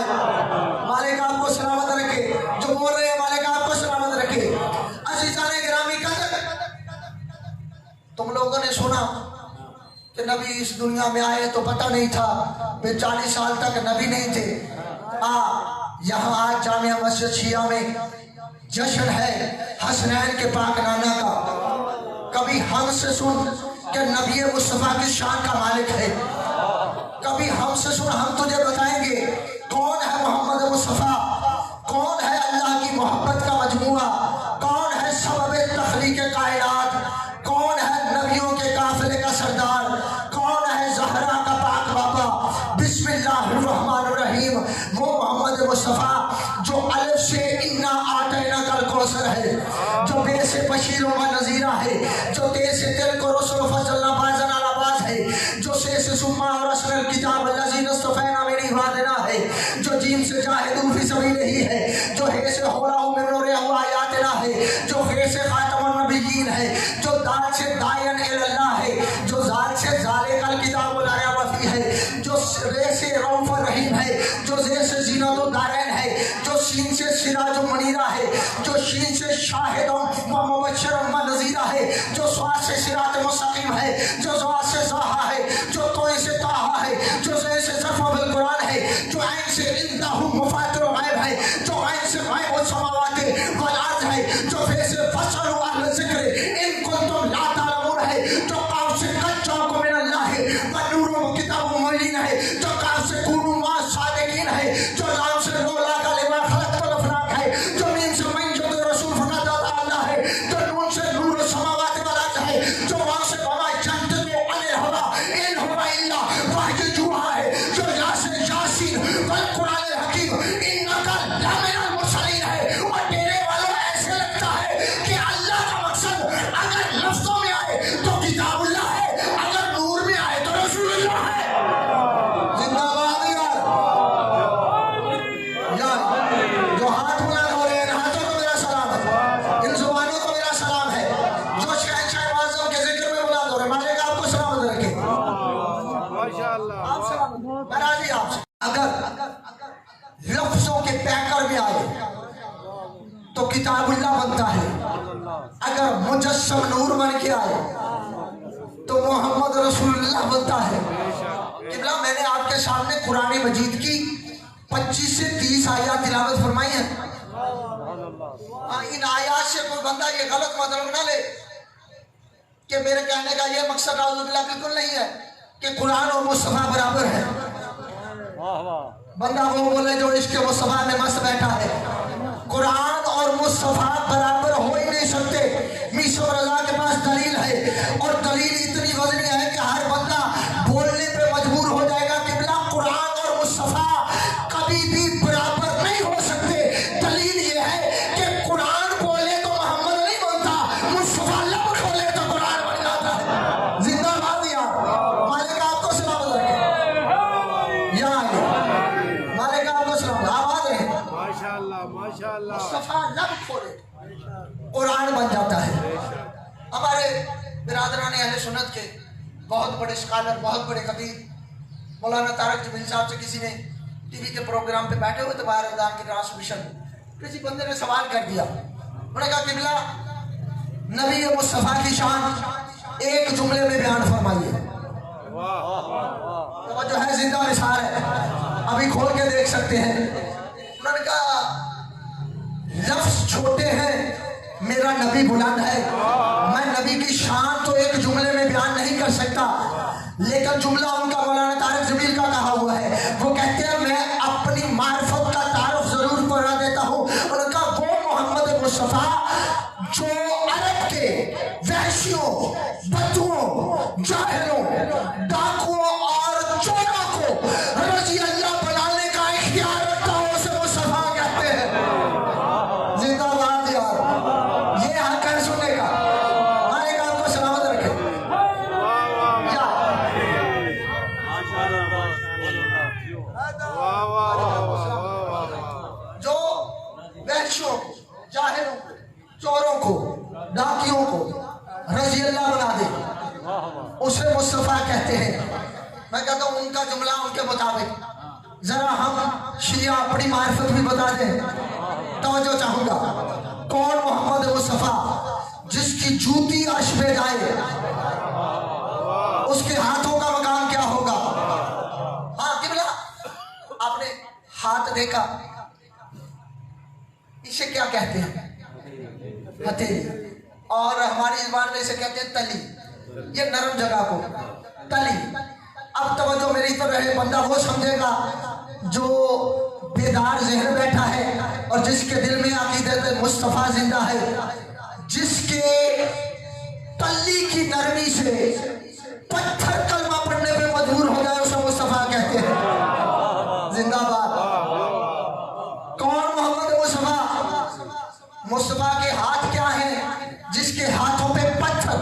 فرمائے، مالک آپ کو سلامت رکھے، جو بول رہے ہیں مالک آپ کو سلامت رکھے۔ عزیزان گرامی قدر، تم لوگوں نے سنا کہ نبی اس دنیا میں آئے تو پتہ نہیں تھا، 40 سال تک نبی نہیں تھے۔ یہاں آج جامعہ مسجد شیعہ میں جشن ہے حسنین کے پاک نانا کا۔ کبھی ہم سے سن کہ نبی مصطفیٰ کی شان کا مالک ہے، کبھی ہم سے سن ہم تجھے بتائیں گے کون ہے محمد مصطفیٰ، کون ہے اللہ کی محبت کا مجموعہ، کون ہے سبب تخلیق کائنات، کون ہے نبیوں کے قافلے کا سردار، کون ہے زہرا کا پاک بابا۔ بسم اللہ الرحمن الرحیم، وہ محمد مصطفیٰ جو الف سے انا اعطیناک الکوثر ہے، جو بے سے بشیر و نذیرہ ہے، جو تے سے تلک رسل فضلنا بعضا علی بعض ہے، جو سے ثم اورثنا الکتاب الذی اصطفینا من عبادنا ہے، جو جیم سے جاہدوا فی سبیلہ ہے، جو ہے سے ہولا من نورہ آیاتنا ہے، جو ہے سے خاتم النبیین ہے، جو دال سے داعین الی اللہ ہے، جو ذال سے ذالک الکتاب لا ریب فیہ ہے، جو رے سے رؤوف الرحیم ہے، جو زے سے زینت الدارین ہے، جو سین سے سراج منیرہ ہے، جو شین سے شاہد و مبشر و نذیرہ ہے، جو صاد سے صراط مستقیم ہے، جو ضاد سے ضحیٰ ہے، جو طوع سے طٰہٰ ہے، جو زے سے ظرف بالقرآن ہے، جو عین سے عندہ مفاتر الغیب ہے، جو عین سے غیب السماوات والارض ہے، جو فے سے فاسألوا اہل الذکر ان کنتم لا تعلمون ہے، جو قاف سے قد جاءکم من اللہ والنور وکتاب مبین ہے، جو قاف سے کونوا مع الصادقین ہے، جو لام سے لولا کا لما خلقت الافلاک ہے، جو میم سے من جد رسول فقط اللہ ہے، جو نون سے نور السماوات والارض ہے، جو وہاں سے وما ينطق عن الهوى ان هو الا وحی یوحی ہے، جو یا سے یاسین والقرآن الحکیم انک لمن المرسلین ہے۔ اور میرے والوں ایسے لگتا ہے کہ اللہ کا مقصد اگر لفظوں میں آئے تو کتاب اللہ ہے، اگر نور میں آئے تو رسول اللہ ہے۔ زندہ باد یار، جو ہاتھ بلند ہو رہے ہیں ان ہاتھوں کو میرا سلام ہے، ان زبانوں کو میرا سلام ہے، جو شہنشاہ معظم کے ذکر میں بلند ہو رہے ہیں، مالک آپ کو سلامت رکھے۔ آپ سلامت، میں راضی آپ سے۔ اگر لفظوں کے پیکر میں آئے تو کتاب اللہ بنتا ہے، اگر مجسم نور بن کے آئے تو محمد رسول اللہ بنتا ہے۔ قبلہ میں نے آپ کے سامنے قرآن مجید کی 25 سے 30 آیات تلاوت فرمائی ہیں۔ ان آیات سے کوئی بندہ یہ غلط مطلب نہ لے کہ میرے کہنے کا یہ مقصد اعوذ باللہ بالکل نہیں ہے کہ قرآن اور مصطفیٰ برابر ہے۔ بندہ وہ بولے جو عشق مصطفیٰ میں مست بیٹھا ہے، قرآن اور مصطفیٰ برابر ہو ہی نہیں سکتے۔ میسر رضا کے پاس دلیل ہے، اور دلیل اتنی وزنی ہے کہ ہر بندہ بولنے پہ مجبور ہو جائے گا کہ بلا قرآن اور مصطفیٰ کبھی بھی برابر نہیں ہو سکتے۔ دلیل یہ ہے کہ قرآن بولے تو محمد نہیں بنتا، مصطفیٰ لب کھولے تو قرآن بن جاتا ہے۔ زندہ باد یار، مالک آپ کو سلامت رکھے، یا مالک آپ کو سلامت، آواز ہے ماشاءاللہ، مصطفیٰ لب کھولے قرآن بن جاتا ہے۔ ہمارے برادران اہل سنت کے بہت بڑے اسکالر، بہت بڑے خطیب مولانا طارق جمیل صاحب سے کسی نے ٹی وی کے پروگرام پہ بیٹھے ہوئے تو باہر رمضان کی ٹرانسمیشن کسی بندے نے سوال کر دیا، انہوں نے کہا قبلہ نبی مصطفیٰ کی شان ایک جملے میں بیان فرمائیے۔ جو ہے زندہ مثال ہے، ابھی کھول کے دیکھ سکتے ہیں۔ انہوں نے کہا لفظ چھوٹے ہیں، میرا نبی بلند ہے، میں نبی کی شان تو ایک جملے میں بیان نہیں کر سکتا، لیکن جملہ ان کا مولانا طارق جمیل کا کہا ہوا ہے۔ وہ کہتے ہیں میں اپنی معرفت کا تعارف ضرور کرا دیتا ہوں۔ ان کا وہ محمد مصطفیٰ جو عرب کے وحشیوں، بدوؤں، جاہلوں، ڈاکوؤں اور چوروں کو رضی اللہ بنانے کا اختیار رکھتا ہوں، اسے مصطفیٰ کہتے ہیں۔ زندہ باد یار، یہ حق ہے سننے کا، مالک آپ کو سلامت رکھے۔ جو وحشیوں کو، جاہلوں کو، چوروں کو، ڈاکیوں کو رضی اللہ بنا دے، اسے مصطفیٰ کہتے ہیں۔ میں کہتا ہوں ان کا جملہ ان کے مطابق जरा हम शिया अपनी मार्फत भी बता दें। तवज्जो चाहूंगा, कौन मोहम्मद मुस्तफा जिसकी जूती अर्श पे जाए उसके हाथों का मकाम क्या होगा? हाँ किबला, आपने हाथ देखा, इसे क्या कहते हैं? हथेली, और हमारी जुबान में इसे कहते हैं तली। ये नरम जगह को तली। अब तवज्जो मेरी तरफ रहे, बंदा वो समझेगा जो बेदार जहन बैठा है और जिसके दिल में अकीदत मुस्तफा जिंदा है, जिसके तली की नरमी से पत्थर कलमा पढ़ने में मजबूर हो जाए उसे मुस्तफा कहते हैं। जिंदाबाद। कौन मोहम्मद मुस्तफा? मुस्तफा के हाथ क्या हैं जिसके हाथों पे पत्थर।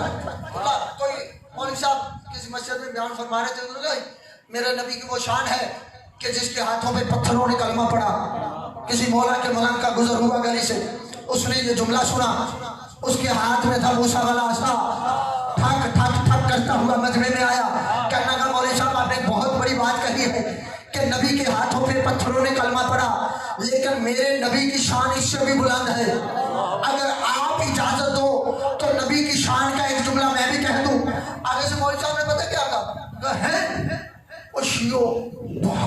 कोई मौलवी साहब किसी मस्जिद में बयान फरमा रहे थे, मेरे नबी की वो शान है कि जिसके हाथों पे पत्थरों ने कलमा पड़ा। किसी मौला के मलंग का गुजर हुआ गली से, उसने ये जुमला सुना, उसके हाथ में था मूसा वाला आसा, ठक ठक ठक करता हुआ मजमे में आया। कहना का मौलवी साहब आपने बहुत बड़ी बात कही है कि नबी के हाथों पे पत्थरों ने कलमा पड़ा, लेकिन मेरे नबी की शान इससे भी बुलंद है। अगर आप इजाजत दो तो नबी की शान का एक जुमला मैं भी कह दूं। आगे से मौलवी साहब ने पता क्या कहा है, वो शियो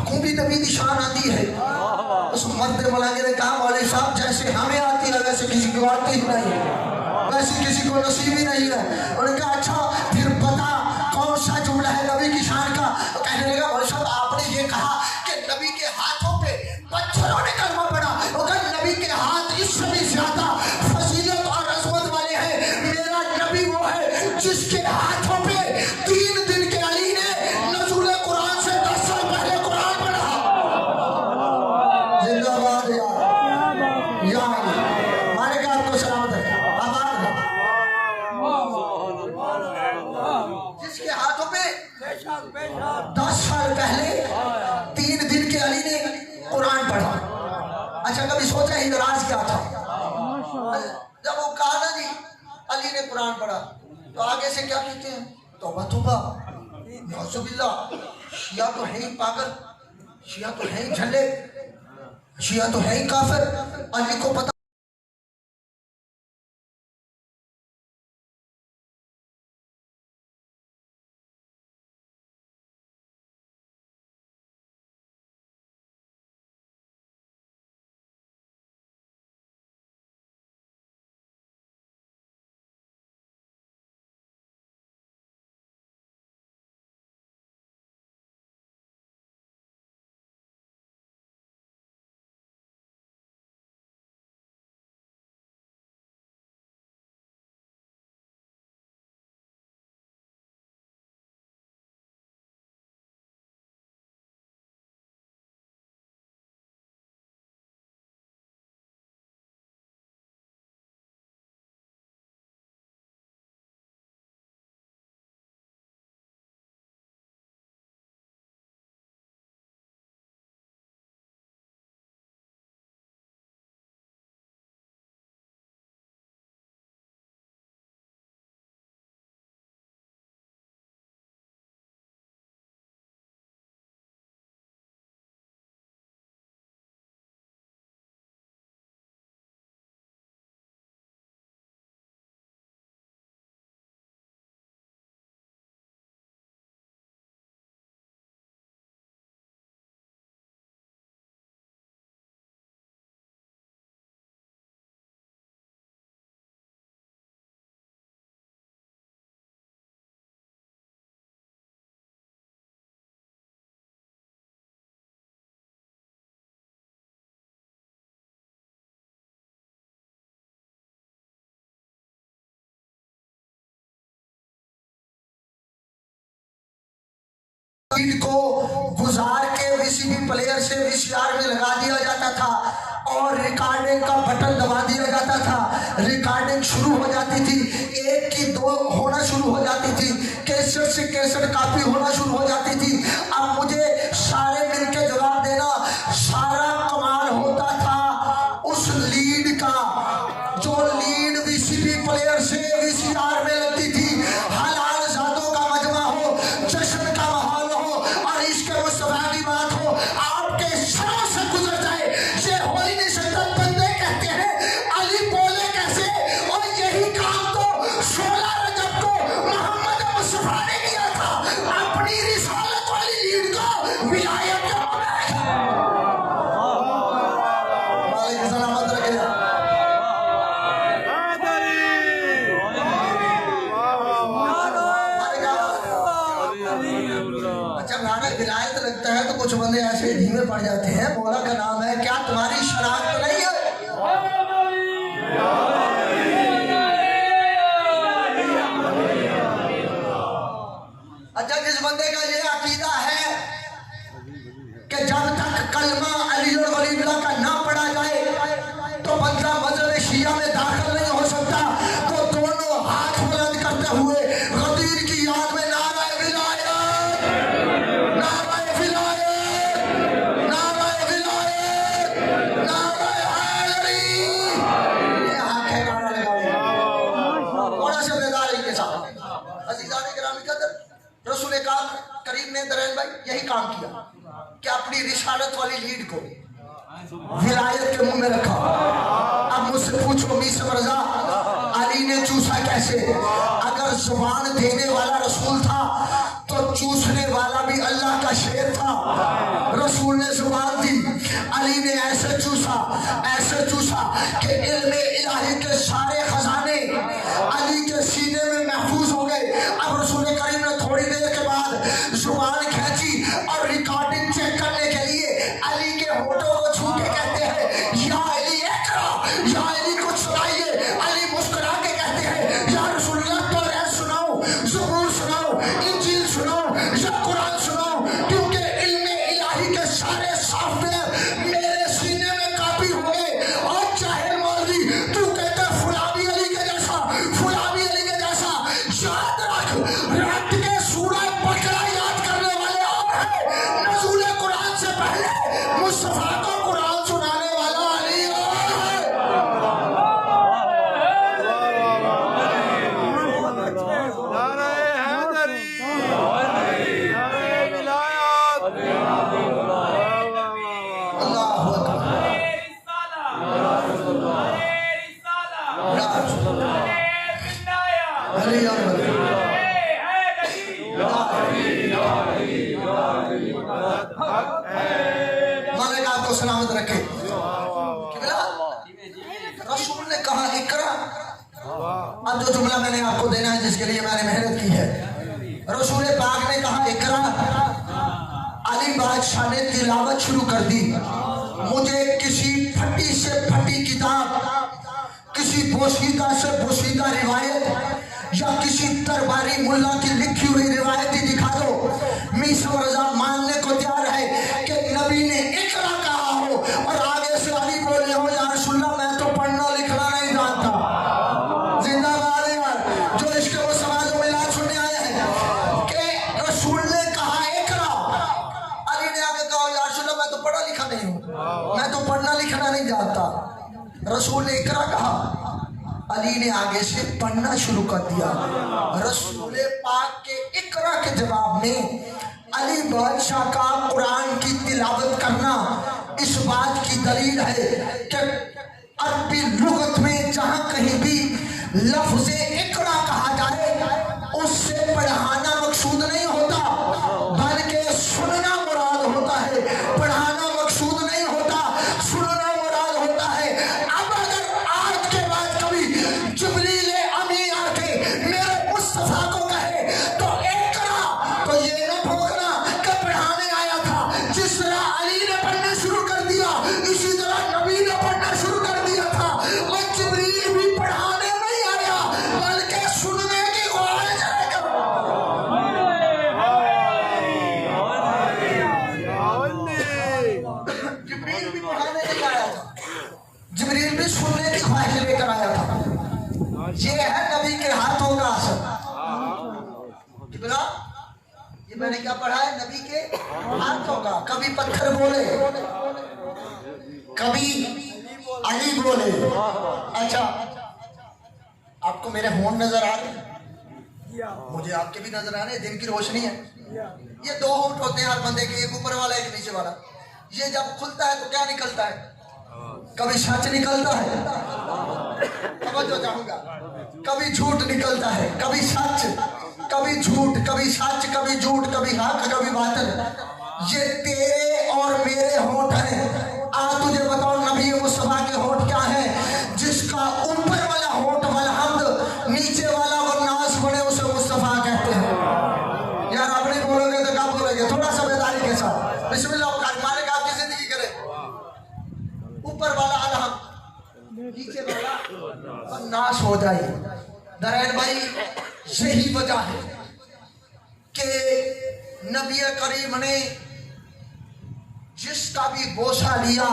तो भी नबी की शान आती है। उस मर्द मलांगे ने कहा मौलवी साहब जैसे हमें आती है वैसे किसी को आती ही नहीं है, वैसे किसी को नसीब ही नहीं है। उन्होंने कहा अच्छा फिर बता कौन सा जुमला है नबी की शान का? तो कहने लगा मौलवी साहब आपने ये कहा कि नबी के हाथों पे पत्थरों ने कलमा पड़ा, अगर नबी के हाथ इससे भी ज्यादा फजीलत और अजमत वाले हैं। मेरा नबी वो है जिसके हाथों पे 3 दिन के अली ने नज़ुल कुरान से 10 साल पहले कुरान पढ़ा। जिंदाबाद यार मारे का आपको सलामत है। जिसके हाथों पे 10 साल पहले 3 दिन के अली ने कुरान पढ़ा। अच्छा कभी सोचा ही राज क्या था? जब वो कहा ना जी अली ने कुरान पढ़ा तो आगे से क्या कहते हैं, तौबा तौबा नौजुबिल्लाह, शिया तो है ही पागल, शिया तो है ही झल्ले, शिया तो है ही काफिर। अली को पता को गुजार के वीसीबी प्लेयर से वीसीआर में लगा दिया जाता था और रिकॉर्डिंग का बटन दबा दिया जाता था। रिकॉर्डिंग शुरू हो जाती थी, 1 की 2 होना शुरू हो जाती थी, कैसेट से कैसेट कॉपी होना शुरू हो जाती थी। अब मुझे सारे मिलके जवाब देना, सारा कमाल होता था उस लीड का, जो लीड वीसीबी प्लेयर से वीसीआर में लगती थी। हलाल जादों का मजमा हो, जश्न का माहौल हो और इसके मुस्तफा की बात हो, आपके लगता है तो कुछ बंदे ऐसे धीमे पड़ जाते हैं। मौला का नाम है, क्या तुम्हारी शनाख्त नहीं है? अच्छा, जिस बंदे का ये अकीदा है कि जब तक कलमा अली और वलीउल्लाह का ना पढ़ा जाए तो बंदा मजहब शिया में दाखिल नहीं हो सकता, तो दोनों हाथ बुलंद करते हुए गदीर की याद में नाराए विलायत, नाराए विलायत, नाराए विलायत, नाराए हैदरी, ये हाथ है नारा लगाओ थोड़ा सा बेदारी के साथ। अज़ीज़ान गिरामी कदर, रसूल करीम ने दरैन भाई यही काम किया कि अपनी रिसालत वाली लीड को विलायत के मुंह में रखा। अब मुझसे पूछो मीर रजा, अली ने चूसा कैसे? अगर जुबान देने वाला रसूल था तो चूसने वाला भी अल्लाह का शेर था। रसूल ने जुबान दी, अली ने ऐसे चूसा कि इल्मे इलाही के सारे खजाने अली के सीने में महफूज हो गए। अब रसूल करीम ने थोड़ी देर के बाद जुबान खींची और रिकॉर्डिंग चेक करने के लिए अली के होठों को छू के कहते हैं, या अली इकरा, या अली कुछ सुनाइए। अली मुस्कुरा के कहते हैं, या रसूलल्लाह तौरात सुनाओ, ज़बूर सुनाओ, इंजील सुनाओ, या कुरान सुनाओ, क्योंकि इल्मे इलाही के सारे सॉफ्टवेयर मेरे सीने में कॉपी हो गए। और चाहे मौलवी तू कहता फुलावी अली के जैसा, फुलावी अली के जैसा, याद रख रात के सूरज बकरा याद करने वाले और है। नज़ूल कुरान से पहले मुस्तफा को कुरान सुनाने वाला अली और है। नाराए हैदरी, नाराए विलायत, अल्लाहु अकबर। अली और वली। मालिक आपको सलामत रखे। रसूल ने कहा इकरा। अब जो जुमला मैंने आपको देना है, जिसके लिए मैंने मेहनत की है, रसूल पाक ने कहा इकरा। अली बादशाह ने तिलावत शुरू कर दी। मुझे किसी फटी से फटी किताब, किसी पोशीदा से पोशीदा रिवायत या किसी दरबारी मुल्ला की लिखी हुई रिवायत ही दिखा दो। मीर रजा मानने को तैयार है कि नबी ने इकरा कहा हो और आगे से अली बोले हो, या रसूलल्लाह मैं तो पढ़ना लिखना नहीं जानता। जिंदाबाद यार, जो इसके वो समाज में इलाज सुनने आए हैं कि रसूल ने कहा इकरा। अली ने आगे कहा, या रसूलल्लाह मैं तो पढ़ा लिखा नहीं हूँ, मैं तो पढ़ना लिखना नहीं जानता। रसूल ने इकरा कहा, अली ने आगे से पढ़ना शुरू कर दिया। रसूल पाक के इकरा के जवाब में अली बादशाह का कुरान की तिलावत करना इस बात की दलील है कि अरबी लुगत में जहां कहीं भी लफ्ज़े इकरा कहा जाए उससे पढ़ाना मकसूद नहीं होता, बल्कि सुनना मुराद होता है। पढ़ाना मकसूद नहीं होता, सुनना मुराद होता है। अब अगर आज के बाद कभी जिब्रील अमी आके मेरे मुस्तफा को कहे तो इकरा, तो ये न भोगना कि पढ़ाने आया था। जिस तरह अली ने पढ़ना शुरू कर दिया, इसी तरह नबी ने पढ़ना शुरू कर दिया था। और जिब्रील भी पढ़ाने नहीं आया, बल्कि सुनने की ख्वाहिश है। जिब्रील भी पढ़ाने नहीं आया था, जिब्रील भी सुनने की ख्वाहिश लेकर आया था। ये है नबी के हाथों का असर। ये मैंने क्या पढ़ा है? नबी के हाथों का। कभी पत्थर बोले, कभी अली बोले। अच्छा, आपको मेरे होंठ नजर आ रहे? मुझे आपके भी नजर आ रहे हैं, दिन की रोशनी है। ये दो होंठ होते हैं हर बंदे के, एक ऊपर वाला एक नीचे वाला। ये जब खुलता है तो क्या निकलता है? कभी सच निकलता है, समझो चाहूंगा, कभी झूठ निकलता है, कभी सच, कभी झूठ, कभी सच, कभी झूठ, कभी हक, कभी बातिल। ये तेरे और मेरे होंठ हैं। आज तुझे बताओ नबी मुस्तफा के होंठ क्या है? जिसका ऊपर वाला होंठ वलहम्द, नीचे वाला वन्नास बने, उसे मुस्तफा कहते हैं। यार आप नहीं बोलोगे तो क्या बोलोगे? थोड़ा सा बेदारी के साथ بسم اللہ مالک آپ کی زندگی کرے. اوپر والا الحم نیچے والا ناش ہو جائے. نارائن بھائی یہی وجہ ہے کہ نبی کریم نے جس کا بھی بوسہ لیا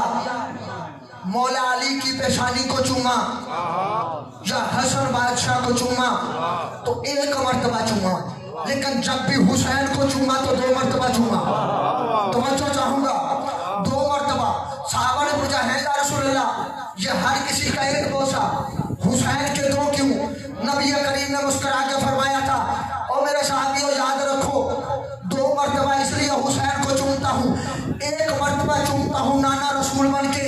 مولا علی کی پیشانی کو چوما یا حسن بادشاہ کو چوما تو ایک مرتبہ چوما, لیکن جب بھی حسین کو چوما تو 2 مرتبہ چوما. توجہ چاہوں گا, 2 مرتبہ. صحابہ نے پوچھا ہے یا رسول اللہ یہ ہر کسی کا ایک بوسہ, حسین کے 2 کیوں؟ نبی کریم نے مسکرا کے فرمایا تھا او میرے صحابیوں یاد رکھو 2 مرتبہ اس لیے حسین کو چومتا ہوں, 1 مرتبہ چومتا ہوں نانا رسول بن کے,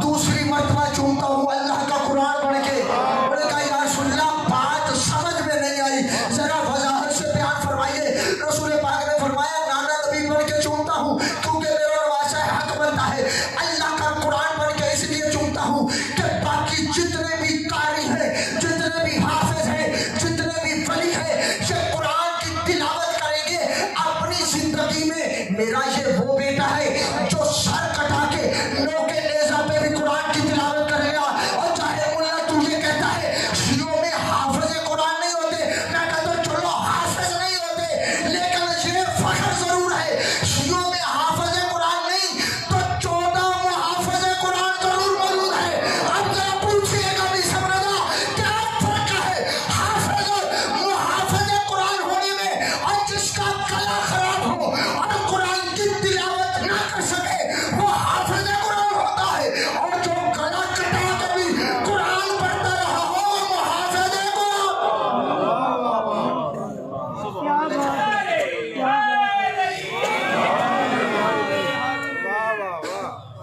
دوسری مرتبہ چومتا ہوں اللہ کا قرآن پڑھ کے. انہوں نے کہا یا رسول اللہ بات سمجھ میں نہیں آئی, ذرا وضاحت سے بیان فرمائیے. رسول پاک نے فرمایا نانا نبی پڑھ کے چومتا ہوں کیونکہ میرا نواسہ حق بنتا ہے, اللہ کا قرآن پڑھ کے اس لیے چومتا ہوں کہ باقی جتنے بھی قاری ہیں, جتنے بھی حافظ ہیں, جتنے بھی ولی ہیں, یہ قرآن کی تلاوت کریں گے اپنی زندگی میں. میرا یہ وہ بیٹا ہے جو سر کٹا کے نوکے نیزہ پہ بھی قرآن کی تلاوت کرے گا. اور چاہے ملا تو یہ کہتا ہے شیعوں میں حافظ قرآن نہیں ہوتے, میں کہتا ہوں چلو حافظ نہیں ہوتے, لیکن یہ فخر ضرور ہے شیعوں میں حافظ قرآن نہیں تو 14 محافظ قرآن ضرور موجود ہے. اب ذرا پوچھئے گا بھی سمجھا کیا فرق ہے حافظ اور محافظ قرآن ہونے میں, اور جس کا گلا خراب ہو اور قرآن کی تلاوت نہ کر سکے وہ حافظ قرآن ہوتا ہے, اور جو گلا کٹا کے بھی قرآن پڑھتا رہا ہو وہ محافظ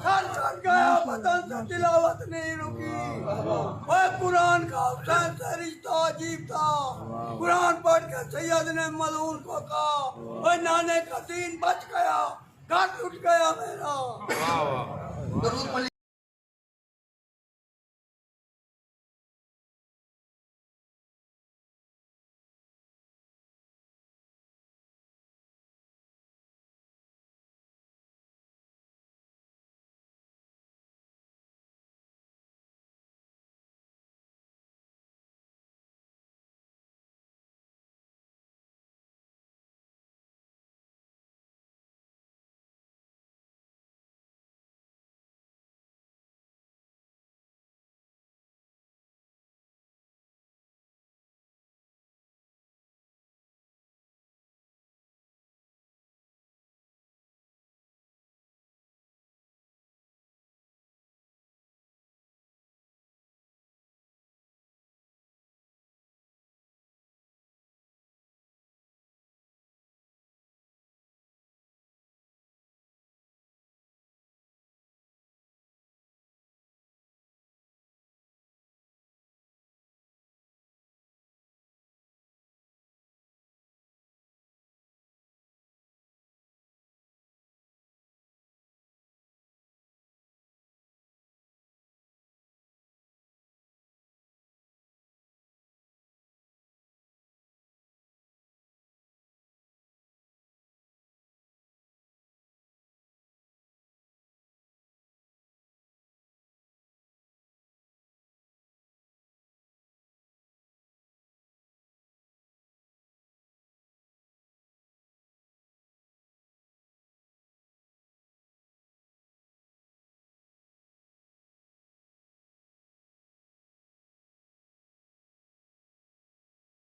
سر کٹ گیا بدن سے تلاوت نہیں رکی. وہ قرآن کا حسین سے رشتہ عجیب تھا. قرآن پڑھ کے سید نے ملعون کو کہا وہ نانے کا دین بچ گیا, گھر اٹھ گیا میرا. درود پڑھ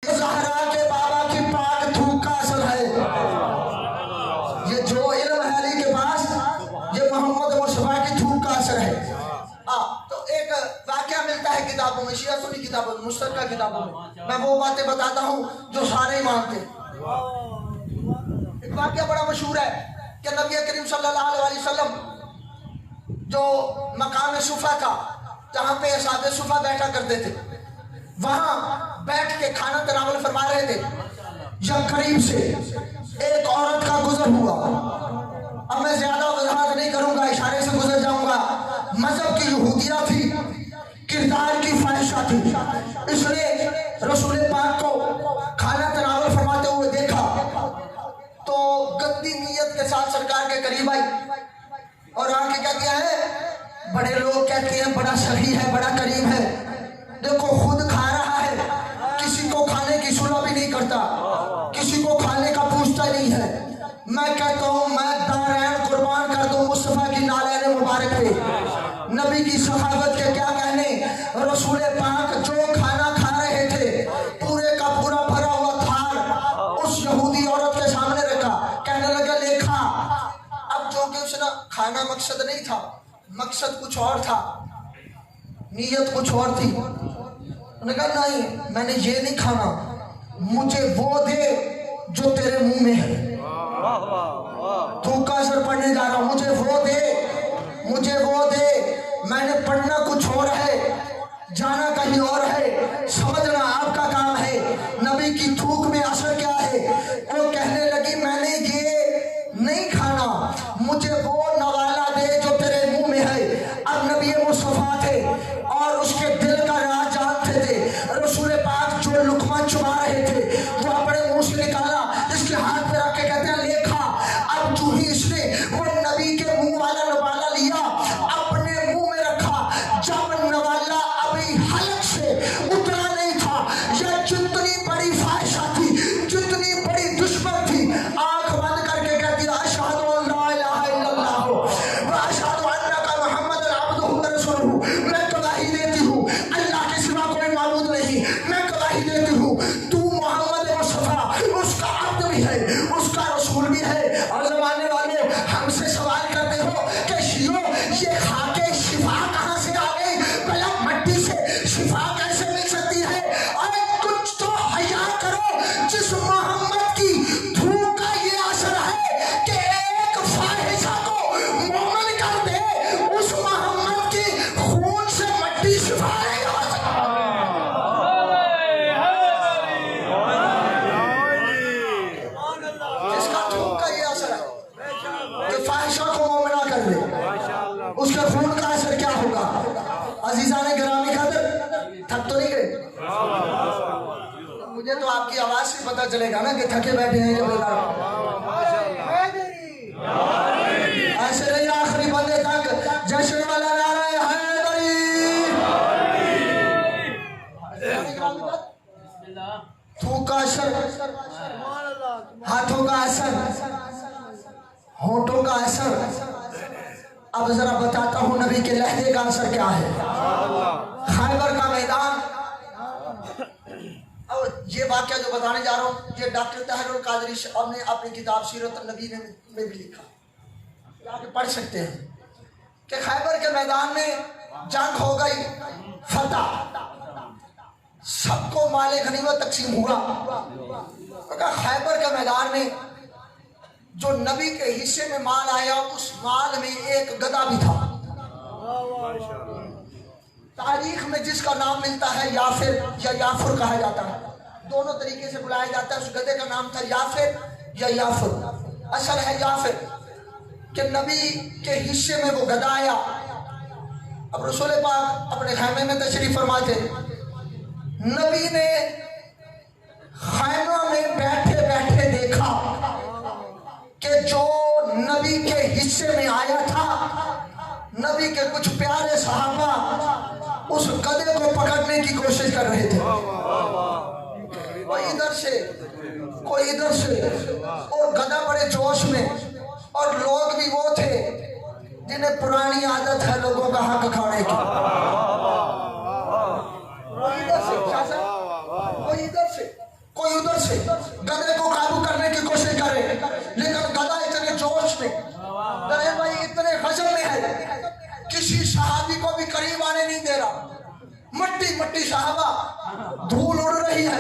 زہرا کے بابا کی پاک تھوک کا اثر ہے. یہ جو علم ہے علی کے پاس یہ محمد مصطفیٰ کی تھوک کا اثر ہے. تو ایک واقعہ ملتا ہے کتابوں میں, شیعہ سنی کتابوں میں, مشترکہ کتابوں میں. میں وہ باتیں بتاتا ہوں جو سارے ہی مانتے ہیں. ایک واقعہ بڑا مشہور ہے کہ نبی کریم صلی اللہ علیہ وسلم جو مقام صفا تھا جہاں پہ اصحاب صفا بیٹھا کرتے تھے, وہاں بیٹھ کے کھانا تناول فرما رہے تھے. جب قریب سے ایک عورت کا گزر ہوا, اب میں زیادہ وضاحت نہیں کروں گا, اشارے سے گزر جاؤں گا. مذہب کی یہودیہ تھی, کردار کی فاحشہ تھی. اس نے رسول پاک کو کھانا تناول فرماتے ہوئے دیکھا تو گندی نیت کے ساتھ سرکار के करीब आई और आके क्या किया है, बड़े लोग कहते हैं बड़ा सही है, बड़ा करीम है, देखो खुद खा रहा है, किसी को खाने की सुलह भी नहीं करता, किसी को खाने का पूछता नहीं है। मैं कहता हूँ मैं दारैन कुर्बान कर दूं मुस्तफा की नालैन मुबारक पे, नबी की सहाबत के क्या कहने, रसूल पाक जो खाना खा रहे थे पूरे का पूरा भरा हुआ थाल उस यहूदी औरत के सामने रखा, कहने लगा ले खा। अब जो कि उसने खाना मकसद नहीं था, मकसद कुछ और था, नीयत कुछ और थी। उन्होंने कहा नहीं मैंने ये नहीं खाना, मुझे वो दे जो तेरे मुंह में है, तू का असर पढ़ने जा रहा हूं, मुझे वो दे, मुझे वो दे। मैंने पढ़ना कुछ और है, जाना कहीं और है, समझना आपका काम है। नबी की थूक में असर क्या है, वो कहने लगी मैंने ये नहीं खाना, मुझे वो नवाला दे जो तेरे मुंह में है। अब नबी मुस्तफा थे और उसके दिल का राज जानते थे। रसूल पाक जो लुकमा चुबा रहे थे वो अपने मुंह से निकाला, इसके हाथ पे रख के कहते हैं ले खा। अब जो ही इसने वो नबी के मुंह वाला नवाला लिया अपने मुंह में रखा, जब नवाला अभी हलक से उतरा नहीं था, यह जितनी बड़ी फाहिशा थी, जितनी बड़ी दुश्मन थी, आंख बंद करके कहती अशहदु अल्ला इलाहा इल्लल्लाह व अशहदु अन्नका मुहम्मदन अब्दुहु व रसूलुहु। मैं गवाही देती हूँ अल्लाह के सिवा कोई माबूद नहीं, मैं गवाही देती हूँ तू मोहम्मद मुस्तफा उसका अब्द भी है, उसका रसूल भी है। और जमाने वाले हमसे सवाल करते हो कि शियो ये खा के शिफा कहाँ से आ गई, गलत मट्टी से शिफा कैसे मिल सकती है? अरे कुछ तो हया करो, जिस मोहम्मद की धूप का ये असर है कि एक फाहिशा को मोमिन कर दे, उस मोहम्मद की खून से मट्टी शिफा नहीं हो सकती। जिसका धूप का ये असर है कि फाहिशा को मोमिना कर दे, उसके खून का असर क्या होगा? अजीजान गिरामी कदर, थक तो नहीं गए? मुझे तो आपकी आवाज से पता चलेगा ना कि थके बैठे हैं या बेकार। ऐसे नहीं आखिरी बंदे तक जश्न वाला नारा है हैदरी। थूक का असर, हाथों का असर, होठों का असर। अब जरा बताता हूँ नबी के लहजे का असर क्या है। खैबर का मैदान, और ये वाक्य जो बताने जा रहा हूँ ये डॉक्टर तहरुल कादरी साहब ने अपनी किताब सीरत नबी में भी लिखा, आगे पढ़ सकते हैं कि खैबर के मैदान में जंग हो गई, फतह, सबको माले गनीमत तकसीम हुआ। खैबर के मैदान में जो नबी के हिस्से में माल आया उस माल में एक गधा भी था। तारीख में जिसका नाम मिलता है याफिर या याफुर कहा जाता है, दोनों तरीके से बुलाया जाता है। उस गधे का नाम था याफिर या याफुर। असल है याफिर कि नबी के हिस्से में वो गधा आया। अब रसूल पाक अपने खैमे में तशरीफ फरमा थे, नबी ने खैमा में बैठे बैठे देखा कि जो नबी के हिस्से में आया था, नबी के कुछ प्यारे सहाबा उस गधे को पकड़ने की कोशिश कर रहे थे। कोई इधर से कोई इधर से, और गधा बड़े जोश में, और लोग भी वो थे जिन्हें पुरानी आदत है लोगों का हक खाने की। कोई इधर से कोई इधर से कोई उधर से गधे को काबू करने की कोशिश करे, लेकिन गधा इतने जोश में, दरे भाई इतने गजब में है, किसी सहाबी को भी करीब आने नहीं दे रहा। मट्टी मट्टी सहाबा, धूल उड़ रही है,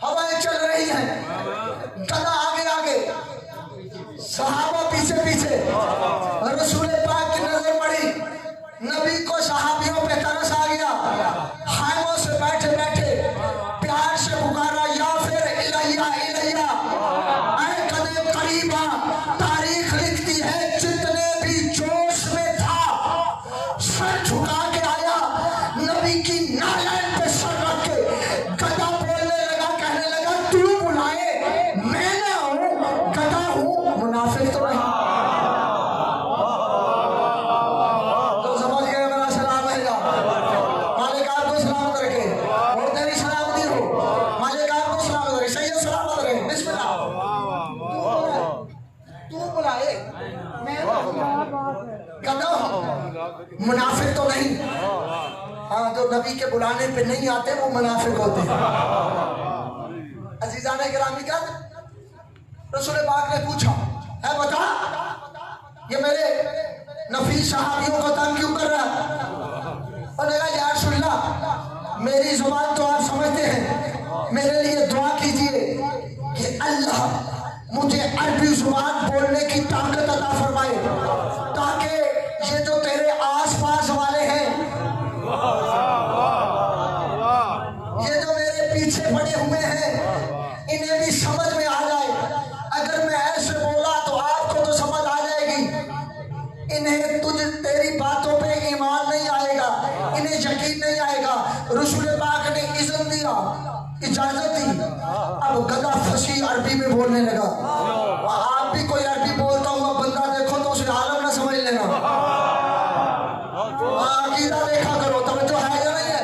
हवाएं चल रही हैं, गधा आगे आगे, सहाबा पीछे पीछे। रसूल पाक की नजर पड़ी, नबी को सहाबियों पे तरस आ गया। खामोश से बैठे बैठे प्यार से पुकारा या फिर इलैया इलैया, ऐ कदे करीबा। तारीख लिखती है जितने भी जोश में था सर झुका के आया, नबी की नालैन पे सर रख के गधा बोलने लगा, कहने लगा तू बुलाए, मैं ना हूँ, गधा हूँ। मुनाफिक तो नहीं। कहता मुनाफिक तो नहीं, हाँ जो नबी के बुलाने पे नहीं आते वो मुनाफिक होते हैं। अजीजाने गिरामी का रसूल पाक ने पूछा, है बता ये मेरे नफीस सहाबियों को तंग क्यों कर रहा है? और कहा या रसूलल्लाह मेरी जुबान तो आप समझते हैं, मेरे लिए दुआ कीजिए कि अल्लाह मुझे अरबी जुबान बोलने की ताकत अता फरमाए, ताकि ये जो तेरे आसपास वाले हैं, ये जो मेरे पीछे पड़े हुए हैं, इन्हें भी समझ में आ जाए। अगर मैं ऐसे बोला तो आपको तो समझ आ जाएगी, इन्हें तेरी बातों पे ईमान नहीं आएगा, इन्हें यकीन नहीं आएगा। रसूल पाक ने इज़्न दिया, इजाजत दी। अब गधा फसी अरबी में बोलने लगा। आप भी कोई अरबी बोलता हुआ बंदा देखो तो उसे आलम ना समझ लेना, अकीदा देखा करो, तवज्जो है या नहीं है,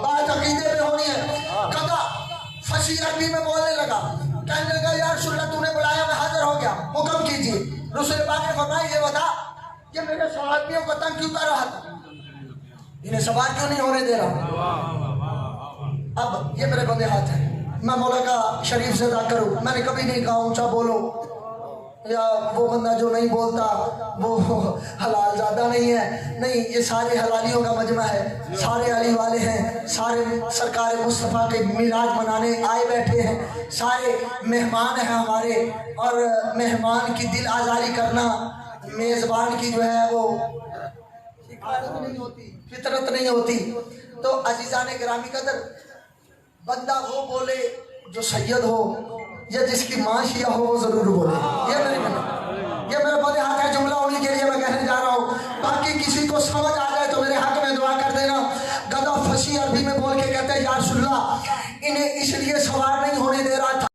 बात अकीदे पे होनी है। गधा फसी अरबी में बोलने लगा, कहने लगा यार रसूलल्लाह तूने बुलाया, मैं हाजिर हो गया, हुक्म कीजिए। रसूल पाक ने फरमाया ये बता कि मेरे सहाबियों को तंग क्यों कर रहा था, इन्हें सवार क्यों नहीं होने दे रहा। अब ये मेरे बंदे हाथ हैं, मैं मौला का शरीफ से अदा करूँ। मैंने कभी नहीं कहा ऊंचा बोलो, या वो बंदा जो नहीं बोलता वो हलाल ज़्यादा नहीं है। नहीं, ये सारे हलालियों का मजमा है, सारे अली वाले हैं, सारे सरकार मुस्तफ़ा के मिलाद मनाने आए बैठे हैं, सारे मेहमान हैं हमारे। और मेहमान की दिल आज़ारी करना मेज़बान की जो है वो नहीं होती, फितरत नहीं होती। तो अजीज़ान गिरामी कदर, बंदा वो बोले जो सैयद हो या जिसकी माँ शिया हो वो जरूर बोले। ये मेरे बड़े हाथ है, जुमला उन्हीं के लिए मैं कहने जा रहा हूँ। बाकी किसी को समझ आ जाए तो मेरे हक में दुआ कर देना। गधा फसी अरबी में बोल के कहते हैं या रसूलल्लाह इन्हें इसलिए सवार नहीं होने दे रहा था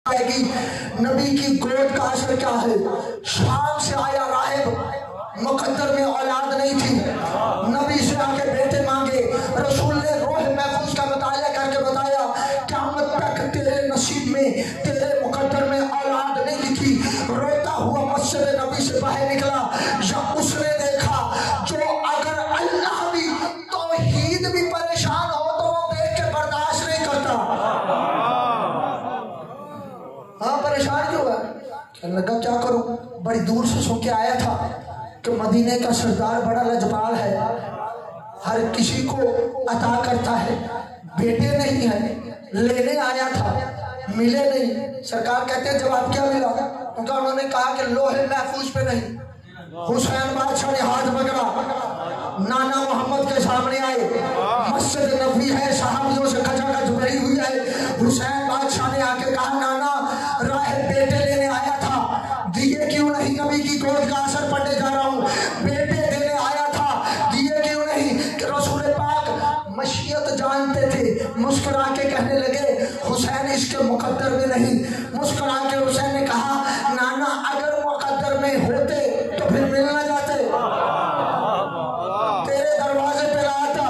नबी की गोद का असर क्या है। शाम से आया राहिब, मुकद्दर में औलाद नहीं थी, नबी से आके बेटे मांगे। रसूल ने रोह महफूज का मुताला करके बताया क़यामत तक तेरे नसीब में, तेरे मुकद्दर में औलाद नहीं लिखी। रोता हुआ मस्जिद नबी से बाहर निकला, या उसने देखा जो अगर अल्लाह भी तौहीद भी परेशान हो तो वो देख के बर्दाश्त नहीं करता। हाँ परेशान क्यों है? कहने लगा क्या करूं, बड़ी दूर से सुन के आया था कि मदीने का सरदार बड़ा लजपाल है, हर किसी को अता करता है, बेटे नहीं है, लेने आया था, मिले नहीं। सरकार कहते हैं जवाब क्या मिला? उन्होंने कहा कि लोहे महफूज पे नहीं। हुसैन बादशाह ने हाथ पकड़ा, नाना मोहम्मद के सामने आए, मस्जिद नबी है, सहाबियों से खचाखच भरी हुई है, مسکرا کے کہنے لگے حسین اس کے مقدر میں نہیں. مسکرا کے حسین نے کہا نانا اگر مقدر میں ہوتے تو پھر مل نہ جاتے, تیرے دروازے پہ آتا.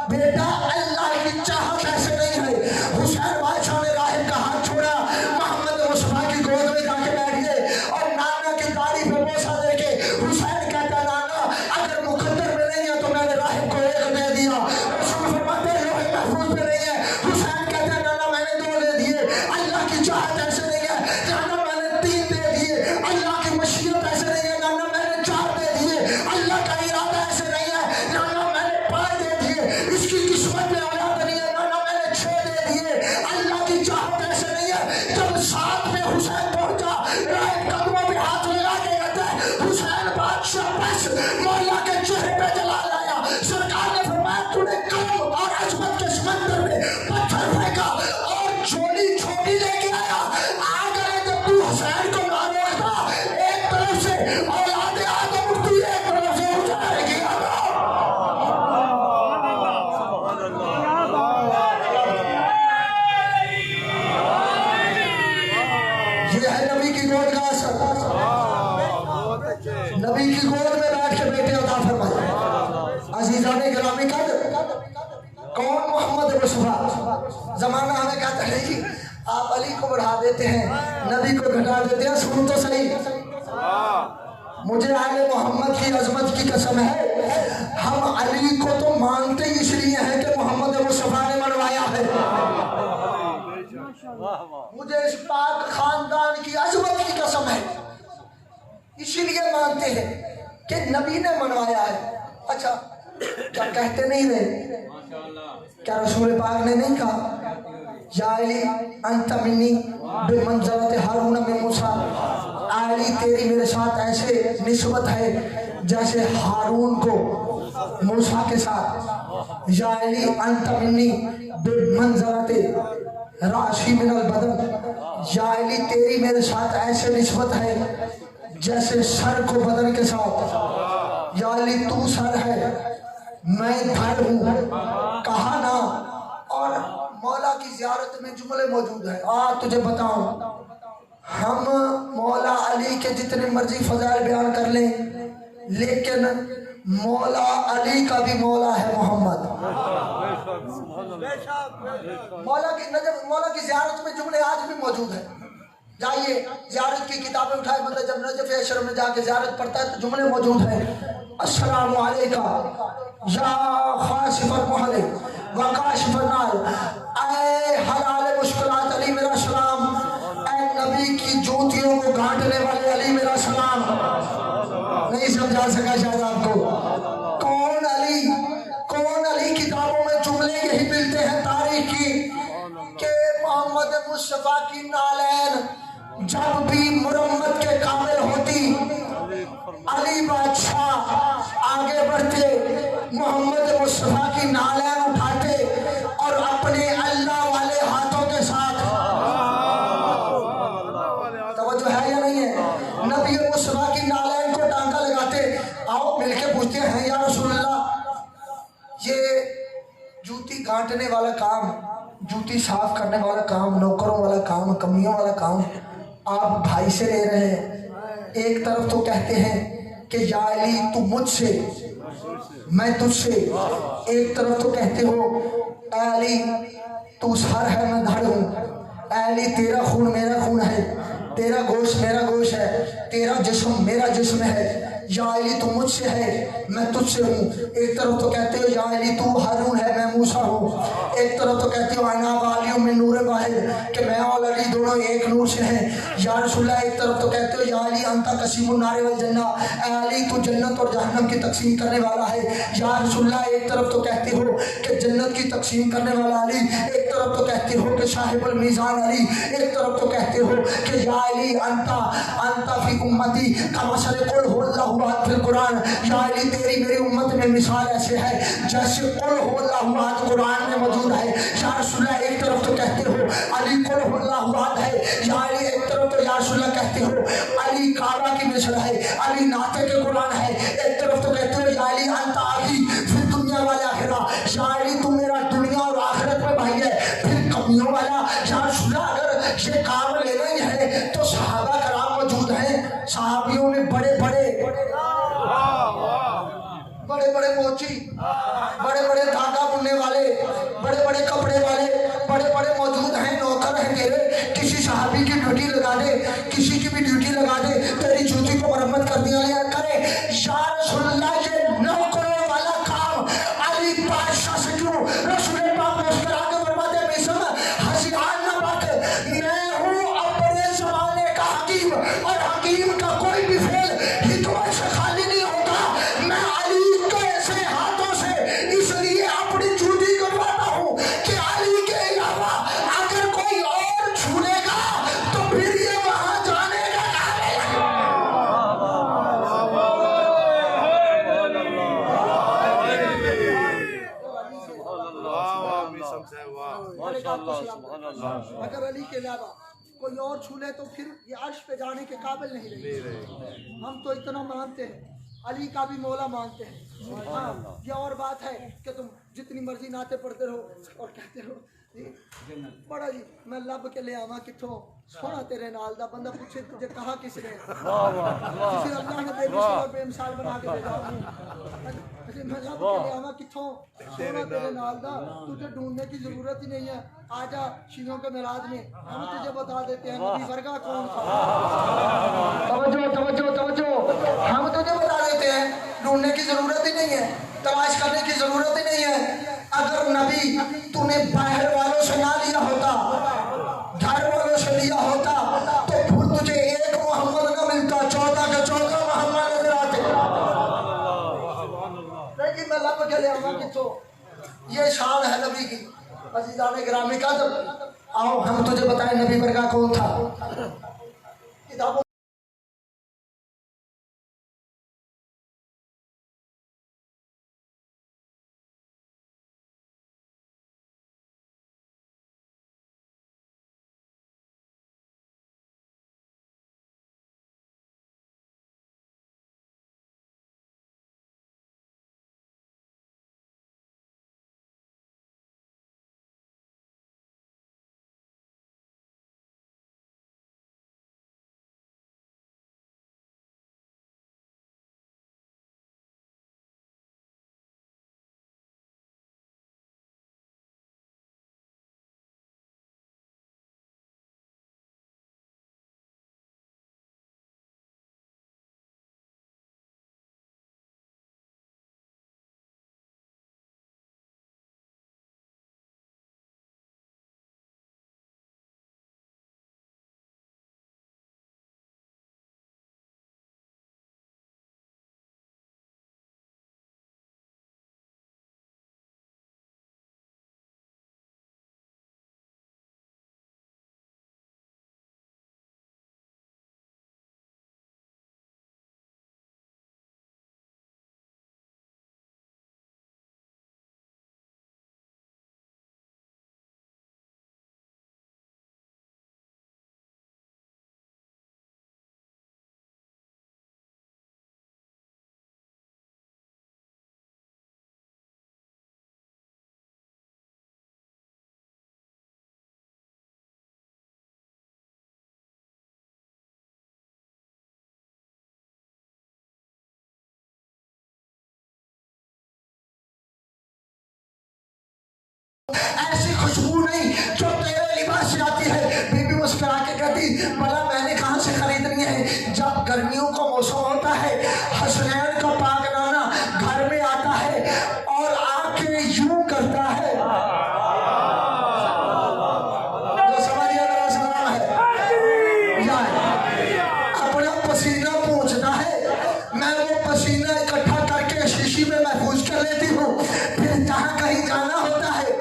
بیٹا اللہ کی چاہت ایسے نہیں ہے. حسین بادشاہ نے راہب کا ہاتھ چھوڑا, محمد مصطفیٰ کی گود میں جا کے بیٹھ گئے اور نانا کی داڑھی پہ بوسہ دے کے حسین کہتا نانا اگر مقدر میں نہیں ہے تو میں نے راہب کو ایک دے دیا. رسول فرماتے ہیں لوح محفوظ میں نہیں ہے. حسین کہتا نانا میں نے 2 دے دیے. اللہ کی چاہت ایسے نہیں ہے نانا میں نے 3 دے دیے. اللہ کی مشیت ایسے نہیں ہے نانا میں نے 4 دے دیے. اللہ کا ارادہ ایسے نہیں ہے نانا میں نے 5 دے دیے. اس کی قسمت میں اولاد نہیں ہے نانا میں نے 6 دے دیے. اللہ کی چاہت ایسے نہیں ہے. جب 7 میں حسین پہنچا راہب قدموں پہ ہاتھ لگا کے کہتا ہے حسین بادشاہ بس مولا کے چہرے پہ جلال آیا. سرکار نے فرمایا تو نے کرم اور عظمت کے سمندر میں پتھر پھینکا اور جھولی چھوٹی لے کے آیا. آ گئے جب تو حسین کو مارا تھا ایک طرف سے اولاد آدم اٹھتی ایک طرف سے حسین کی آواز. یہ ہے نبی کی گود کا اثر. نبی کی گود میں بیٹھ کے بیٹے عطا فرمائے. عزیزان گرامی قدر کون محمد مصطفیٰ. زمانہ ہمیں کہتا ہے جی آپ علی کو بڑھا دیتے ہیں نبی کو گھٹا دیتے ہیں. سن تو صحیح, مجھے آل محمد کی عظمت کی قسم ہے ہم علی کو تو مانتے ہی اس لیے ہیں کہ محمد مصطفیٰ نے منوایا ہے. مجھے اس پاک خاندان کی عظمت کی قسم ہے اسی لیے مانتے ہیں کہ نبی نے منوایا ہے. اچھا کیا کہتے نہیں رہے, کیا رسول پاک نے نہیں کہا یا علی انت منی بمنزلت ہارون من موسیٰ, علی تیری میرے ساتھ ایسے نسبت ہے جیسے ہارون کو موسیٰ کے ساتھ. یا علی انت منی بمنزلت راشی من البدن, یا علی تیری میرے ساتھ ایسے نسبت ہے جیسے سر کو بدن کے ساتھ. یا علی تو سر ہے میں دھڑ ہوں, کہا نا. اور مولا کی زیارت میں جملے موجود ہیں. تجھے بتاؤں ہم مولا علی کے جتنے مرضی فضائل بیان کر لیں لیکن مولا علی کا بھی مولا ہے محمد. مولا کی زیارت میں جملے آج بھی موجود ہیں. جائیے زیارت کی کتابیں اٹھائے, مطلب جب نجف اشرف میں جا کے زیارت پڑھتا ہے تو جملے موجود ہیں. السلام علیکم یا خاشف المحرم وکاشف النار, اے حلال مشکلات علی میرا سلام, اے نبی کی جوتیوں کو گھانٹنے والے علی میرا سلام. نہیں سمجھا سکا شاید آپ کو کون علی, کون علی. کتابوں میں جملے یہی ملتے ہیں تاریخ کی کہ محمد مصطفیٰ کی نالین جب بھی مرمت کے قابل ہوتی علی بادشاہ آگے بڑھتے محمد مصطفیٰ کی نالین اٹھاتے اور اپنے اللہ والے ہاتھوں کے ساتھ, توجہ ہے یا نہیں ہے, نبی مصطفیٰ کی نالین کو ٹانکا لگاتے. آؤ مل کے پوچھتے ہیں یا رسول اللہ یہ جوتی گھانٹنے والا کام, جوتی صاف کرنے والا کام, نوکروں والا کام, کمیوں والا کام آپ بھائی سے لے رہے ہیں. ایک طرف تو کہتے ہیں کہ یا علی تو مجھ سے میں تجھ سے, ایک طرف تو کہتے ہو اے علی تو سر ہے میں دھڑ ہوں, اے علی تیرا خون میرا خون ہے, تیرا گوشت میرا گوشت ہے, تیرا جسم میرا جسم ہے. یا علی تو مجھ سے ہے میں تجھ سے ہوں. ایک طرف تو کہتے ہو یا علی تو ہارون ہے میں موسیٰ ہوں. ایک طرف تو کہتے ہو انا والیوں میں نور واحد کہ میں اور علی دونوں ایک نور سے ہیں. یا رسول اللہ ایک طرف تو کہتے ہو یا علی انت قسیم النار والجنہ, اے علی تو جنت اور جہنم کی تقسیم کرنے والا ہے. یا رسول اللہ ایک طرف تو کہتے ہو کہ جنت کی تقسیم کرنے والا علی, ایک طرف تو کہتے ہو کہ صاحب المیزان علی, ایک طرف تو کہتے ہو کہ یا علی انت فی امتی کمثل قل هو اللہ احد فی القرآن. یا علی تیری میری امت میں مثال ایسے ہے جیسے قل هو اللہ احد قرآن میں موجود ہے. یا رسول اللہ ایک طرف تو کہتے ہو علی قل هو اللہ احد ہے. یا علی ایک طرف تو یا رسول اللہ کہتے ہو علی کعبہ کی مثل ہے, علی ناطق قرآن ہے. ایک طرف تو کہتے ہو یا علی انت اخی فی دنیا والآخرہ, یا علی تو میرا دنیا اور آخرت میں بھائی ہے. कमियों वाला। या रसूल अल्लाह अगर ये काम लेना ही है तो सहाबा कराम मौजूद हैं, सहाबियों में बड़े बड़े मोची, बड़े बड़े धागा बुनने वाले, बड़े बड़े कपड़े वाले, बड़े बड़े मौजूद हैं, नौकर हैं तेरे। किसी सहाबी की ड्यूटी लगा दे, किसी की भी ड्यूटी लगा दे, तेरी जूती को मरम्मत कर दिया करे। या रसूल अल्लाह ये नौकरों वाला काम अली बादशाह से क्यों? रसूल पाक मुस्कुरा के फरमाते बेशम हसीआन न पाक, मैं हूँ अपने ज़माने का हकीम, और हकीम का कोई भी फेल हिकमत से खाली नहीं होता। मैं अली के ऐसे हाथों से इसलिए अपनी जूती करवाता हूँ कि अली के अलावा अगर कोई और छू लेगा तो फिर ये वहां जाने का अगर अली के अलावा कोई और छू ले तो फिर ये अर्श पे जाने के काबिल नहीं रहे। हम तो इतना मानते हैं, अली का भी मौला मानते हैं। हाँ, ये और बात है कि तुम जितनी मर्जी नाते पढ़ते रहो और कहते रहो बड़ा जी मैं लब के ले आवा किथों, सोना तेरे नाल दा। बंदा पूछे तुझे कहा किसने? किसी अल्लाह ने बेमिसाल बेमिसाल बना के भेजा। मैं लब के ले आवा किथों, सोना तेरे नाल दा। तुझे ढूंढने की जरूरत ही नहीं है, आजा शियों के मिलाद में हम तुझे बता देते हैं नबी वर्गा कौन था। तवज्जो हम तुझे बता देते हैं, ढूंढने की जरूरत ही नहीं है, तलाश करने की जरूरत ही नहीं है। अगर नबी तूने बाहर वालों से ना लिया होता, घर वालों से लिया होता तो फिर तुझे एक मोहम्मद न मिलता, 14 के 14 मोहम्मद नजर आते। लेकिन मैं लब के ले आऊंगा कि तो ये शान है नबी की। अज़ीज़ान गिरामी का जब आओ हम तुझे बताएं नबी वर्गा कौन था। किताबों ऐसी खुशबू नहीं जो तेरे लिबास से आती है। बीबी मुस्कुरा के कहती भला मैंने कहाँ से खरीदनी है। जब गर्मियों का मौसम होता है हसनैन का पागनाना घर में आता है और आके यूं करता है, जो समझिए मेरा सलाम है, अपना पसीना पूछता है। मैं वो पसीना इकट्ठा करके शीशी में महफूज कर लेती हूँ, फिर जहाँ कहीं जाना होता है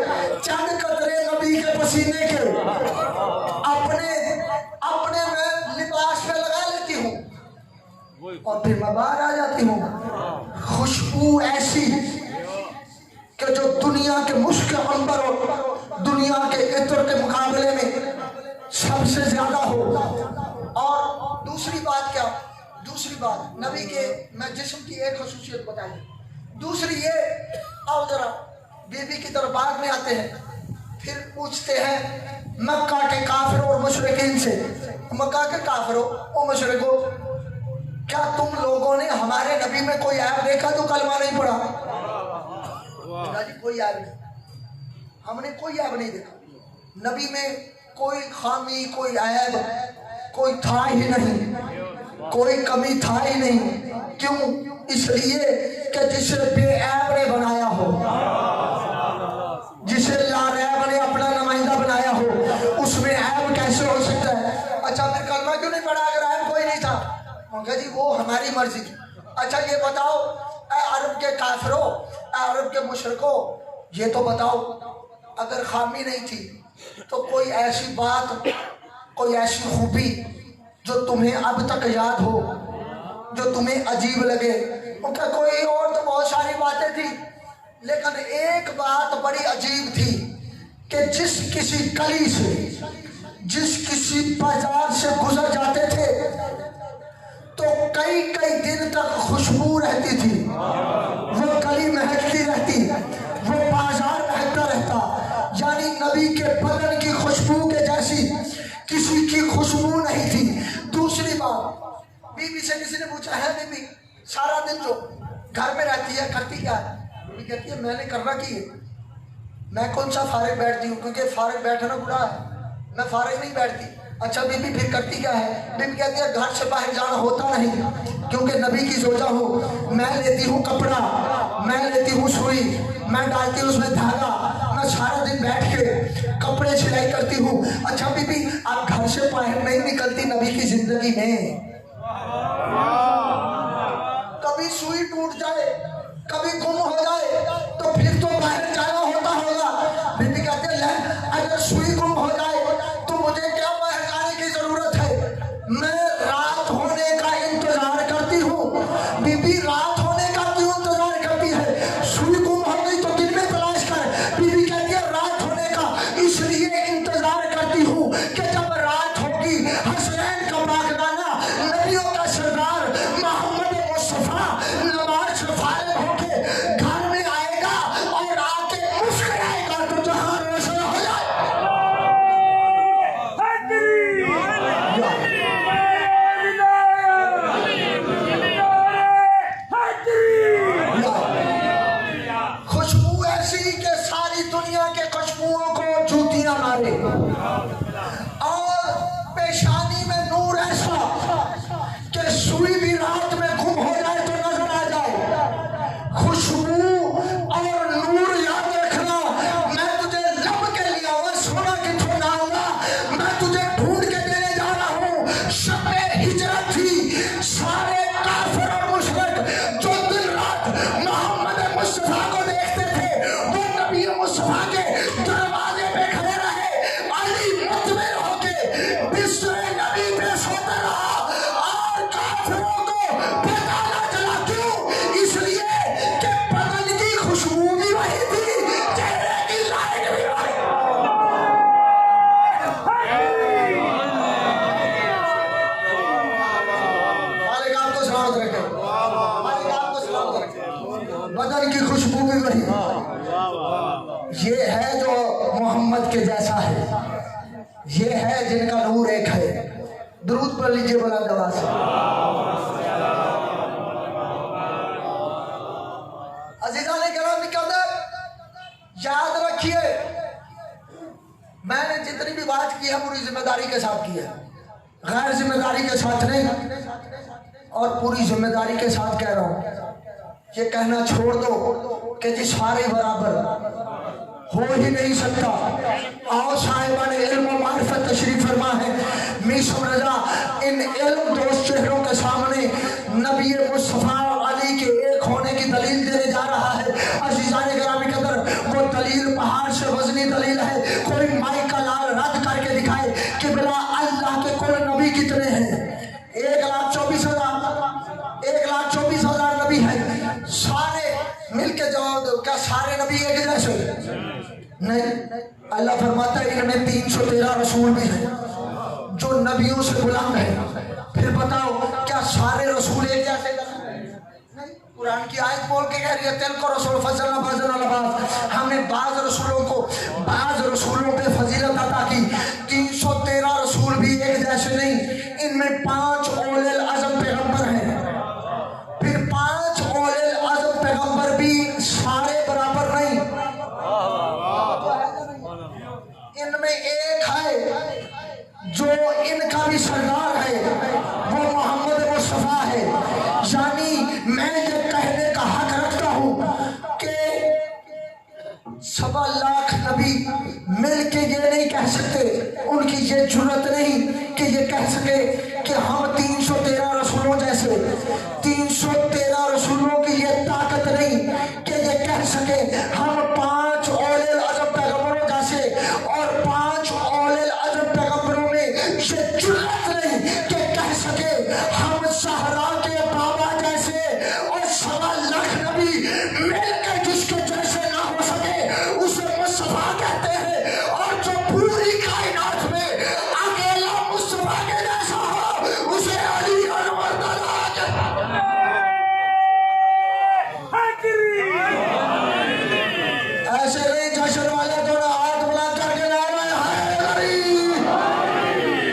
चंद कतरे नबी के पसीने के अपने में लिबास में लगा लेती हूँ और फिर मैं बाहर आ जाती हूँ। खुशबू ऐसी कि जो दुनिया के मुश्क अंबर और दुनिया के इत्र के मुकाबले में सबसे ज्यादा हो। और दूसरी बात क्या? दूसरी बात नबी के मैं जिस्म की एक खसूसियत बताई। दूसरी ये, आओ जरा बीबी की तरफ बाग में आते हैं, پھر پوچھتے ہیں مکہ کے کافروں اور مشرکین سے، مکہ کے کافروں اور مشرکوں، کیا تم لوگوں نے ہمارے نبی میں کوئی عیب دیکھا جو کلمہ نہیں پڑھا؟ جی کوئی عیب نہیں، ہم نے کوئی عیب نہیں دیکھا، نبی میں کوئی خامی، کوئی عیب کوئی تھا ہی نہیں، کوئی کمی تھا ہی نہیں۔ کیوں؟ اس لیے کہ جسے بے عیب نے بنایا ہو، جسے لاریب نے اپنا نمائندہ بنایا ہو، اس میں عیب کیسے ہو سکتا ہے؟ اچھا پھر کلمہ کیوں نہیں پڑھا اگر عیب کوئی نہیں تھا؟ کہ جی وہ ہماری مرضی تھی۔ اچھا یہ بتاؤ اے عرب کے کافروں، اے عرب کے مشرکوں، یہ تو بتاؤ اگر خامی نہیں تھی تو کوئی ایسی بات، کوئی ایسی خوبی جو تمہیں اب تک یاد ہو، جو تمہیں عجیب لگے؟ ان کا کوئی اور تو بہت ساری باتیں تھی، لیکن ایک بات بڑی عجیب تھی کہ جس کسی گلی سے، جس کسی بازار سے گزر جاتے تھے تو کئی کئی دن تک خوشبو رہتی تھی، وہ گلی مہکتی رہتی، وہ بازار مہکتا رہتا، یعنی نبی کے بدن کی خوشبو کے جیسی کسی کی خوشبو نہیں تھی۔ دوسری بات، بی بی سے کسی نے پوچھا ہے بی بی سارا دن جو گھر میں رہتی ہے کرتی کیا ہے؟ بی بی کہتی ہے میں نے کرنا کی ہے، میں کون سا فارغ بیٹھتی ہوں، کیونکہ فارغ بیٹھنا گناہ ہے، میں فارغ نہیں بیٹھتی۔ اچھا بی بی پھر کرتی کیا ہے؟ بی بی کہتی ہے گھر سے باہر جانا ہوتا نہیں، کیونکہ نبی کی زوجہ ہوں، میں لیتی ہوں کپڑا، میں لیتی ہوں سوئی، میں ڈالتی ہوں اس میں دھاگا، میں سارا دن بیٹھ کے کپڑے سلائی کرتی ہوں۔ اچھا بی بی آپ گھر سے باہر نہیں نکلتی نبی کی زندگی میں، کبھی سوئی ٹوٹ جائے، کبھی گم ہو جائے تو پھر تو باہر جانا ہوتا ہوگا۔ بی بی کہتے ہیں اگر سوئی گم ہو جائے تو مجھے کیا باہر جانے کی ضرورت ہے، میں رات ہونے کا انتظار کرتی ہوں۔ بی بی رات ہونے کا کیوں انتظار کرتی ہے؟ سوئی گم ہو گئی تو دن میں تلاش کر۔ بی بی کہتی ہے رات ہونے کا اس لیے انتظار کرتی ہوں کہ جب رات ہوگی حسنین کا باغبانہ، نبیوں کا سردار محمد مصطفیٰ نماز سے فارغ ہو کے گھر میں آئے گا اور آ کے مسکرائے گا تو جہاں روشن ہو جائے۔ خوشبو ایسی کہ ساری دنیا کے خوشبوؤں کو جوتیاں مارے، اور پیشانی میں نور ایسا کہ سوئی بھی رات میں گم ہو جائے تو نظر آ جائے۔ خوشبو اور نور یاد رکھنا، میں تجھے لب کے لیا ہوا سونا کتوں نہ ہوگا، میں تجھے ڈھونڈ کے دینے جا رہا ہوں۔ شب ہجرت تھی، سارے کافر اور مشرک جو دن رات محمد مصطفیٰ کو دیکھتے تھے وہ نبی مصطفیٰ کے دروازے پہ کھڑے رہے، علی مطمئن ہو کے بستر نبی پہ سوتا رہا، اور کافروں کو پتہ نہ چلا۔ کیوں؟ اس لیے کہ بدن کی خوشبو بھی وہی تھی، چہرے کی لائٹ بھی وہی۔ مالک آپ کو سلامت رکھے، مالک آپ کو سلامت رکھے، بدن کی خوشبو بھی وہی۔ یہ ہے جو محمد کے جیسا ہے، یہ ہے جن کا نور ایک ہے۔ درود پڑھ لیجئے بلند آواز سے۔ عزیزان گرامی قدر، یاد رکھیے میں نے جتنی بھی بات کی ہے پوری ذمہ داری کے ساتھ کی ہے، غیر ذمہ داری کے ساتھ نہیں، اور پوری ذمہ داری کے ساتھ کہہ رہا ہوں۔ یہ کہنا چھوڑ دو کہ جی سارے برابر ہو ہی نہیں سکتا۔ آؤ صاحبان علم و معرفت تشریف فرما ہے، میسم رضا ان علم دوست چہروں کے سامنے نبی مصطفیٰ علی کے ایک ہونے کی دلیل دینے جا رہا ہے۔ عزیزان گرامی قدر، وہ دلیل پہاڑ سے وزنی دلیل ہے۔ کوئی مائی کا لال رد کر کے دکھائے کہ بلا اللہ کے کل نبی کتنے ہیں؟ 1,24,000 نبی ہیں، سارے مل کے جواب دو، کیا سارے نبی ایک جیسے؟ نہیں، اللہ فرماتا ہے ان میں 313 رسول بھی ہیں جو نبیوں سے بلند ہیں۔ پھر بتاؤ کیا سارے رسول ایک جیسے؟ कुरान की आयत बोल के कह रही है तिल को रसूल फजलना बाज़न अला बाज़, हमने बाज़ रसूलों पे फजीलत अता की। 313 रसूल भी एक जैसे नहीं, इनमें 5 औलिल अज़म पैगंबर हैं। फिर 5 औलिल अज़म पैगंबर भी सारे बराबर नहीं, इनमें एक है जो इनका भी सरदार है, वो मोहम्मद मुस्तफा है। यानी मैं ये कहने का हक रखता हूँ कि 1.25 लाख नबी मिल के ये नहीं कह सकते, उनकी ये जुर्रत नहीं कि ये कह सके कि हम 313 रसूलों जैसे, 313 रसूलों की ये ताकत नहीं कि ये कह सके हम 5 औलिल अज़म पैगंबरों जैसे, और 5 औलिल अज़म पैगंबरों में ये जुर्रत नहीं कि कह सके हम सहरा के बाबा जैसे, और 1.25 लाख नबी मिलकर जिसके जैसे ना हो सके उसे मुस्तफा कहते हैं। और जो पूरी कायनात में अकेला मुस्तफा के जैसा हो उसे अली अनवर तआला कहते हैं। ऐसे नहीं जश्न वाले थोड़ा हाथ बुलंद करके नारे हैदरी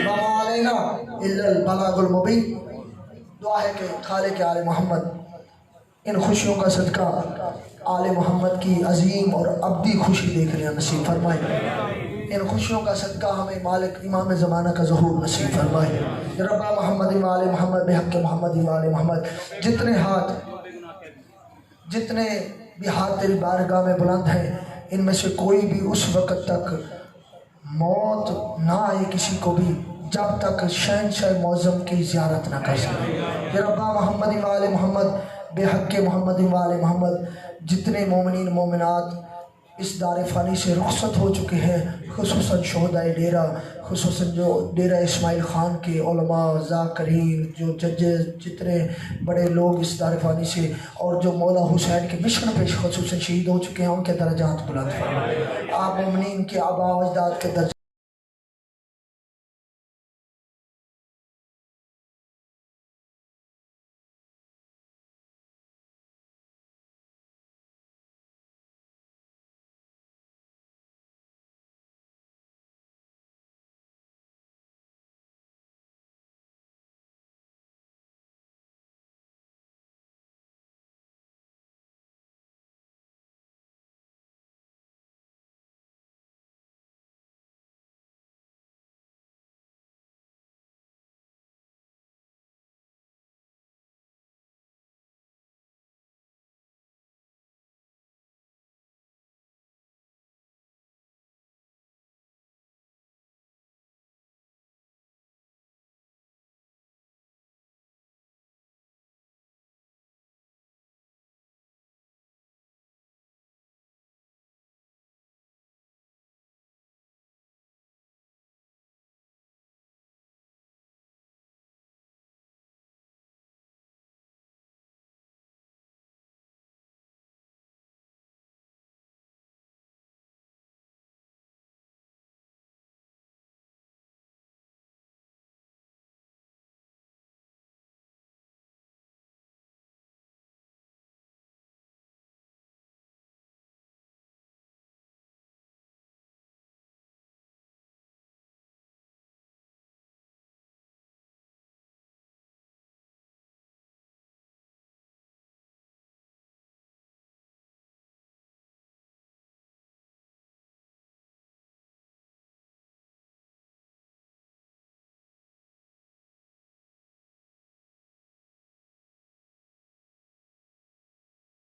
वमा अलैना इल्लल बलागुल मुबीन। दुआ है कि खालिक आले मोहम्मद इन खुशियों का सदका आले मोहम्मद की अजीम और अब्दी खुशी देखने नसीब फरमाए। इन खुशियों का सदका हमें मालिक इमाम ज़माना का ज़हूर नसीब फरमाए। रब्बा मोहम्मद वाले मोहम्मद बेहक मोहम्मद वाले मोहम्मद, जितने भी हाथ तेरी बारगाह में बुलंद हैं, इनमें से कोई भी उस वक़्त तक मौत ना आए किसी को भी जब तक शहंशाह मौज़म की ज़ियारत ना कर सके। रब्बा मोहम्मद वाले मोहम्मद बेहक मोहम्मद वाले मोहम्मद, जितने मोमिनीन मोमिनात इस दार फ़ानी से रुखसत हो चुके हैं, खुसूसन शोहदाए डेरा, खुसूसन जो डेरा इस्माइल ख़ान के उलमा ज़ाकरीन, जो जजेस, जितने बड़े लोग इस दार फ़ानी से, और जो मौला हुसैन के मिशन पे खुसूसन शहीद हो चुके हैं, उनके दर्जात बुलंद फरमाएं। आप मोमिनीन के आबा अजदाद के दर्जा